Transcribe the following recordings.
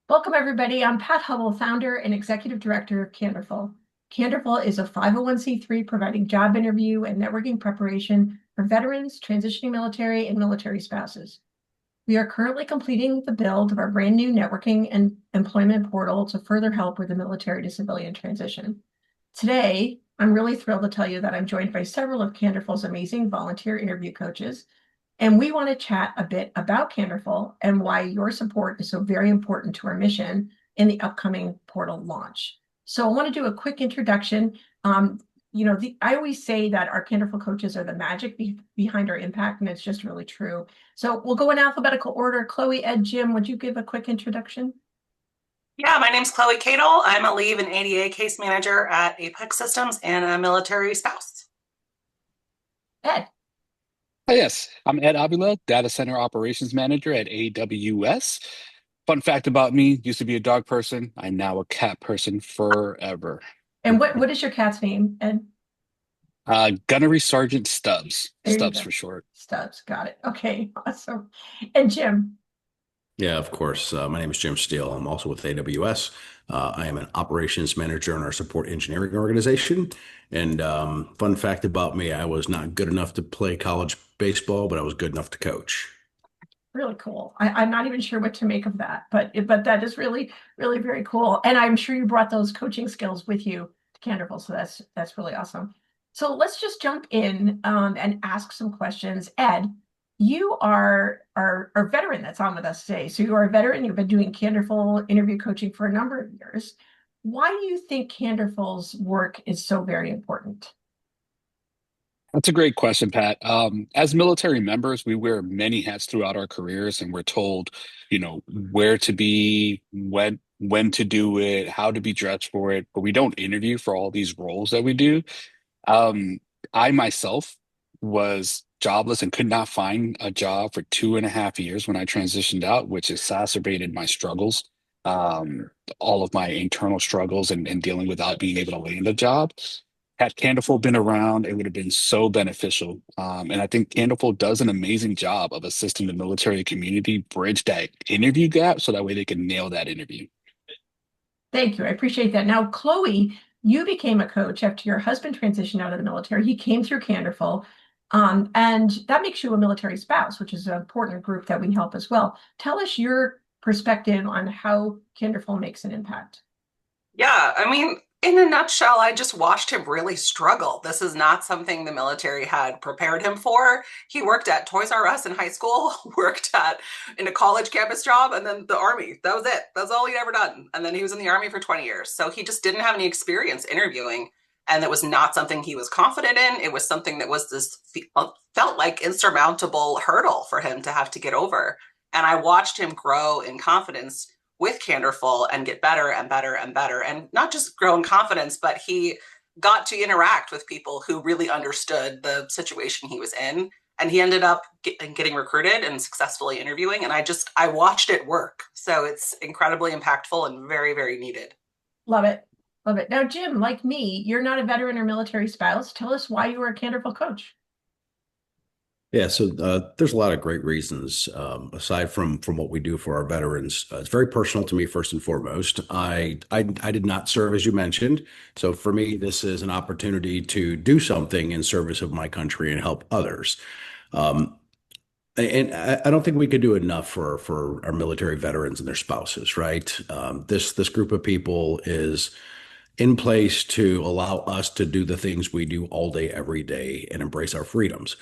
Welcome, everybody. I'm Pat Hubble, founder and executive director of Candorful. Candorful is a 501c3 providing job interview and networking preparation for veterans, transitioning military, and military spouses. We are currently completing the build of our brand new networking and employment portal to further help with the military to civilian transition. Today, I'm really thrilled to tell you that I'm joined by several of Candorful's amazing volunteer interview coaches, and we want to chat a bit about Candorful and why your support is so very important to our mission in the upcoming portal launch. So I want to do a quick introduction. I always say that our Candorful coaches are the magic behind our impact, and it's just really true. So we'll go in alphabetical order. Chloe, Ed, Jim, would you give a quick introduction? Yeah, my name's Chloe Cadle. I'm a leave and ADA case manager at Apex Systems and a military spouse. Ed. Yes, I'm Ed Avila, Data Center Operations Manager at AWS. Fun fact about me, used to be a dog person. I'm now a cat person forever. And what is your cat's name, Ed? Gunnery Sergeant Stubbs. There you Stubbs go. for short. Stubbs. Got it. Okay, awesome. And Jim. Yeah, of course. My name is Jim Steele. I'm also with AWS. I am an operations manager in our support engineering organization. And fun fact about me, I was not good enough to play college baseball, but I was good enough to coach. Really cool. I'm not even sure what to make of that, but that is really, really very cool. And I'm sure you brought those coaching skills with you to Candorful, so that's really awesome. So let's just jump in and ask some questions. Ed, you are our veteran that's on with us today. So you are a veteran. You've been doing Candorful interview coaching for a number of years. Why do you think Candorful's work is so very important? That's a great question, Pat. As military members, we wear many hats throughout our careers, and we're told, where to be, when to do it, how to be dressed for it, but we don't interview for all these roles that we do. Um, I myself was jobless and could not find a job for 2.5 years when I transitioned out, which exacerbated my struggles, all of my internal struggles and dealing without being able to land a job. Had Candorful been around, it would have been so beneficial. And I think Candorful does an amazing job of assisting the military community bridge that interview gap so that way they can nail that interview. Thank you. I appreciate that. Now, Chloe, you became a coach after your husband transitioned out of the military. He came through Candorful, and that makes you a military spouse, which is an important group that we help as well. Tell us your perspective on how Candorful makes an impact. Yeah, I mean, in a nutshell, I just watched him really struggle. This is not something the military had prepared him for. He worked at Toys R Us in high school, worked in a college campus job, and then the Army. That was it. That's all he'd ever done. And then he was in the Army for 20 years. So he just didn't have any experience interviewing. And that was not something he was confident in. It was something that was felt like insurmountable hurdle for him to have to get over. And I watched him grow in confidence with Candorful and get better and better and better. And not just grow in confidence, but he got to interact with people who really understood the situation he was in. And he ended up getting recruited and successfully interviewing. And I watched it work. So it's incredibly impactful and very, very needed. Love it. Love it. Now, Jim, like me, you're not a veteran or military spouse. Tell us why you were a Candorful coach. Yeah, so there's a lot of great reasons aside from what we do for our veterans. It's very personal to me first and foremost. I did not serve as you mentioned, so for me this is an opportunity to do something in service of my country and help others. Um, and I don't think we could do enough for our military veterans and their spouses, right? This group of people is in place to allow us to do the things we do all day, every day, and embrace our freedoms.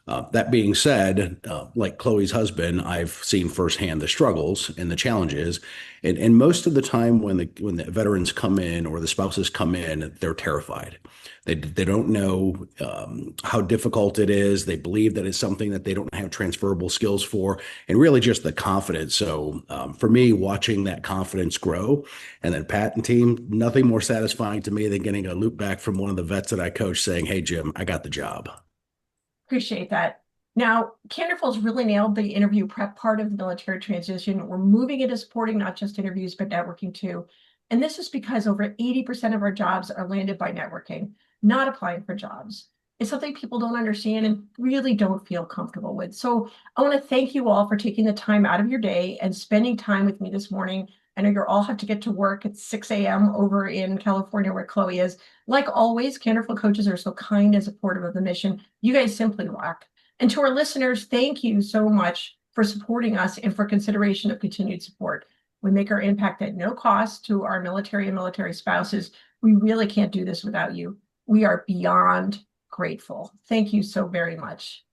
That being said, like Chloe's husband, I've seen firsthand the struggles and the challenges, and most of the time when the veterans come in or the spouses come in, they're terrified. They don't know how difficult it is. They believe that it's something that they don't have transferable skills for, and really just the confidence. So for me, watching that confidence grow, and then Pat and team, nothing more satisfying to me than getting a loop back from one of the vets that I coach saying, "Hey Jim, I got the job." Appreciate that. Now, Candorful's really nailed the interview prep part of the military transition. We're moving into supporting not just interviews, but networking too. And this is because over 80% of our jobs are landed by networking, not applying for jobs. It's something people don't understand and really don't feel comfortable with. So I want to thank you all for taking the time out of your day and spending time with me this morning I know you all have to get to work at 6 a.m. over in California where Chloe is. Like always, Candorful coaches are so kind and supportive of the mission. You guys simply rock. And to our listeners, thank you so much for supporting us and for consideration of continued support. We make our impact at no cost to our military and military spouses. We really can't do this without you. We are beyond grateful. Thank you so very much.